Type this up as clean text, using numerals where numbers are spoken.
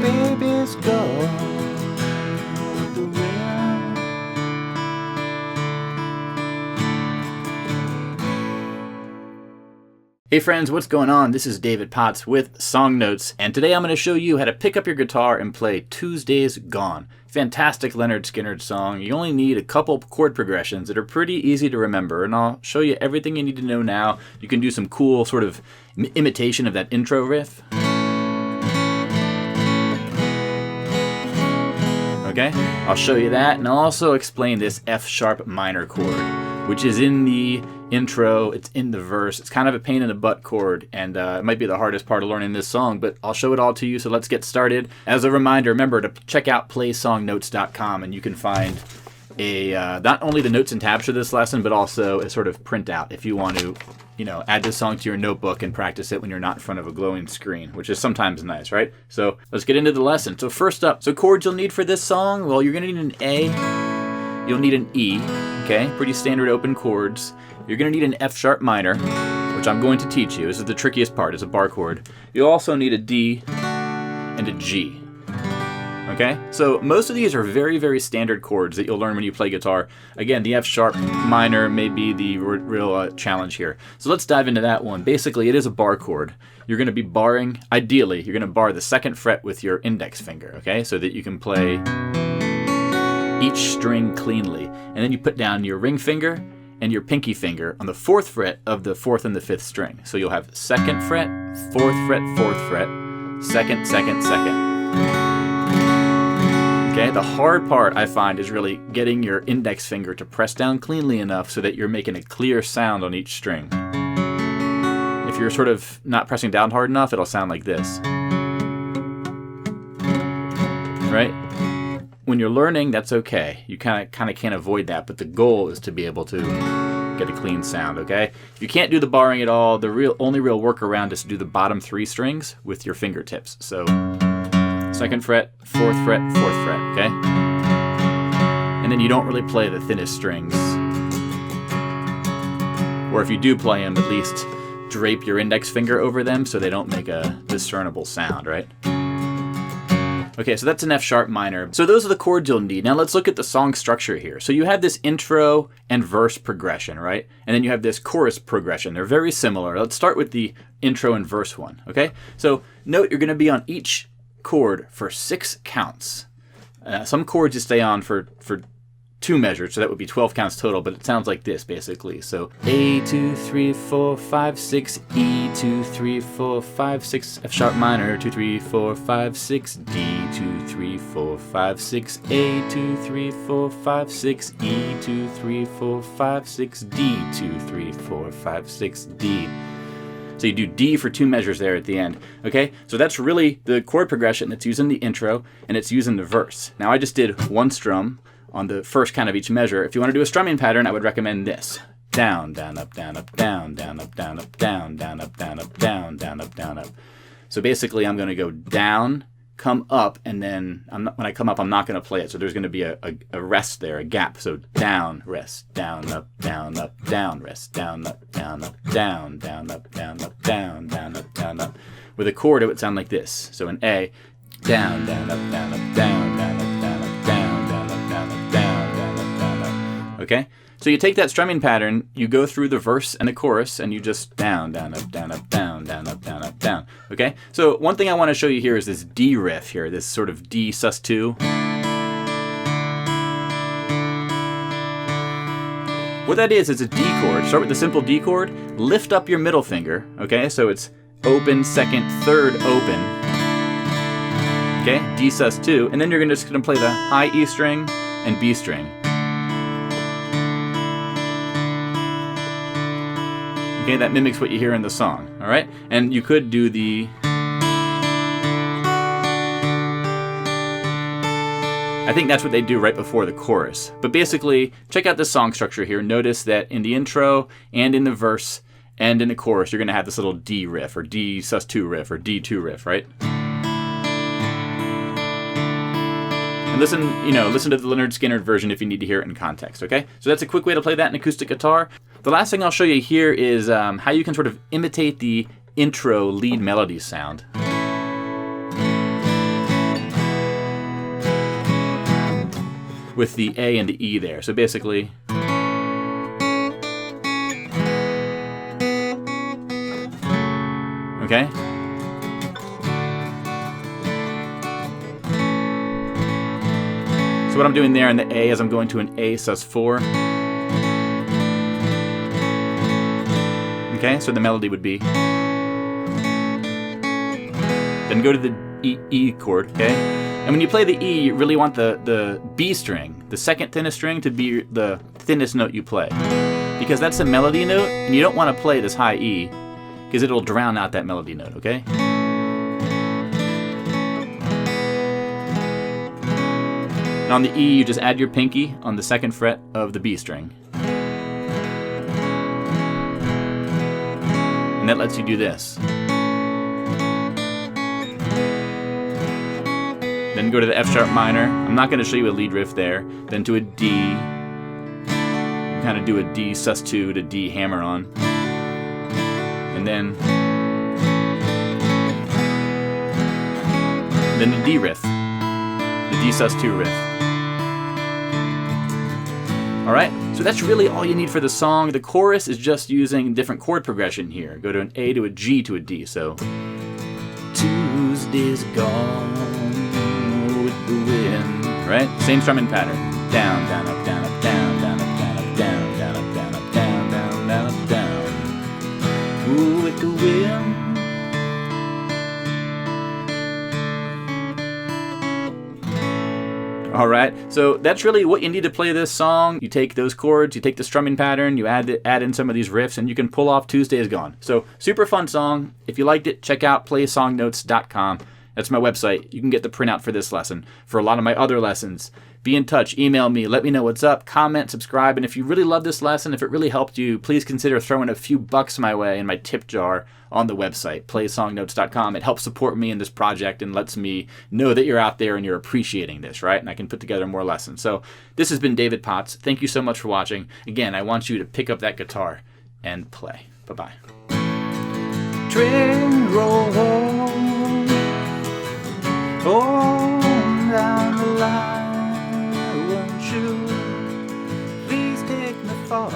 baby's gone. The wind. Hey friends, what's going on? This is David Potts with Song Notes, and today I'm going to show you how to pick up your guitar and play Tuesday's Gone. Fantastic Lynyrd Skynyrd song. You only need a couple chord progressions that are pretty easy to remember, and I'll show you everything you need to know now. You can do some cool sort of imitation of that intro riff. Okay, I'll show you that, and I'll also explain this F sharp minor chord, which is in the intro, it's in the verse. It's kind of a pain in the butt chord, and it might be the hardest part of learning this song, but I'll show it all to you, so let's get started. As a reminder, remember to check out playsongnotes.com, and you can find a not only the notes and tabs for this lesson, but also a sort of printout if you want to, add this song to your notebook and practice it when you're not in front of a glowing screen, which is sometimes nice, right? So let's get into the lesson. So first up, chords you'll need for this song, well, you're gonna need an A, you'll need an E, okay? Pretty standard open chords. You're gonna need an F sharp minor, which I'm going to teach you. This is the trickiest part, it's a bar chord. You'll also need a D and a G. Okay, so most of these are very, very standard chords that you'll learn when you play guitar. Again, the F sharp minor may be the real challenge here. So let's dive into that one. Basically, it is a bar chord. You're going to be barring, ideally, you're going to bar the 2nd fret with your index finger, okay, so that you can play each string cleanly. And then you put down your ring finger and your pinky finger on the 4th fret of the 4th and the 5th string. So you'll have 2nd fret, 4th fret, 4th fret, 2nd, 2nd, 2nd. Okay, the hard part I find is really getting your index finger to press down cleanly enough so that you're making a clear sound on each string. If you're sort of not pressing down hard enough, it'll sound like this. Right? When you're learning, that's okay. You kind of can't avoid that, but the goal is to be able to get a clean sound, okay? If you can't do the barring at all, the only real workaround is to do the bottom 3 strings with your fingertips. So 2nd fret, 4th fret, 4th fret, okay? And then you don't really play the thinnest strings. Or if you do play them, at least drape your index finger over them so they don't make a discernible sound, right? Okay, so that's an F sharp minor. So those are the chords you'll need. Now let's look at the song structure here. So you have this intro and verse progression, right? And then you have this chorus progression. They're very similar. Let's start with the intro and verse one, okay? So note you're gonna be on each chord for 6 counts. Some chords you stay on for 2 measures, so that would be 12 counts total, but it sounds like this basically. So A, 2, 3, 4, 5, 6, E, 2, 3, 4, 5, 6, F sharp minor, 2, 3, 4, 5, 6, D, 2, 3, 4, 5, 6, A, 2, 3, 4, 5, 6, E, 2, 3, 4, 5, 6, D, 2, 3, 4, 5, 6, D. So you do D for 2 measures there at the end, okay? So that's really the chord progression that's used in the intro, and it's used in the verse. Now I just did 1 strum on the first count of each measure. If you want to do a strumming pattern, I would recommend this. Down, down, up, down, up, down, down, up, down, up, down, down, up, down, up, down, down, up, down, up. So basically I'm going to go down, come up, and then when I come up, I'm not going to play it. So there's going to be a rest there, a gap. So down, rest, down, up, down, rest, down, up, down, down, down, up, down, down, down, up, down, up. With a chord, it would sound like this. So an A, down, down, up, down, up, down, down, up, down, up, down, down, up, down, up, down, down, up, down, up. Okay? So you take that strumming pattern, you go through the verse and the chorus, and you just down, down, up, down, up, down, down, up, down, up, down. Okay? So one thing I want to show you here is this D riff here, this sort of D sus2. What that is a D chord. Start with the simple D chord, lift up your middle finger, okay? So it's open, 2nd, 3rd, open. Okay? D sus2, and then you're just gonna play the high E string and B string. Okay, that mimics what you hear in the song, all right? And you could do the... I think that's what they do right before the chorus. But basically, check out this song structure here. Notice that in the intro and in the verse and in the chorus, you're gonna have this little D riff or D sus2 riff or D2 riff, right? And listen to the Lynyrd Skynyrd version if you need to hear it in context, okay? So that's a quick way to play that in acoustic guitar. The last thing I'll show you here is how you can sort of imitate the intro lead melody sound. with the A and the E there. So basically, okay? So what I'm doing there in the A is I'm going to an A sus4. Okay, so the melody would be. Then go to the E chord, okay? And when you play the E, you really want the B string, the second thinnest string, to be the thinnest note you play. Because that's a melody note, and you don't want to play this high E, because it'll drown out that melody note, okay? And on the E, you just add your pinky on the second fret of the B string. And that lets you do this. Then go to the F sharp minor. I'm not going to show you a lead riff there. Then to a D. Kind of do a D sus2 to D hammer on. And then the D riff. The D sus2 riff. Alright, so that's really all you need for the song. The chorus is just using different chord progression here. Go to an A to a G to a D. So Tuesday's gone with the wind. Right? Same strumming pattern. Down, down, up, down, up, down, down, up, down, up, down, down, up, down, up, down, down, down, up, down. Ooh, with the wind. Alright, so that's really what you need to play this song. You take those chords, you take the strumming pattern, you add in some of these riffs, and you can pull off Tuesday Is Gone. So, super fun song. If you liked it, check out playsongnotes.com. That's my website. You can get the printout for this lesson, for a lot of my other lessons. Be in touch, email me, let me know what's up, comment, subscribe, and if you really love this lesson, if it really helped you, please consider throwing a few bucks my way in my tip jar on the website, playsongnotes.com. It helps support me in this project and lets me know that you're out there and you're appreciating this, right? And I can put together more lessons. So this has been David Potts. Thank you so much for watching. Again, I want you to pick up that guitar and play. Bye-bye. Train roll on down the line. Won't you please take me far?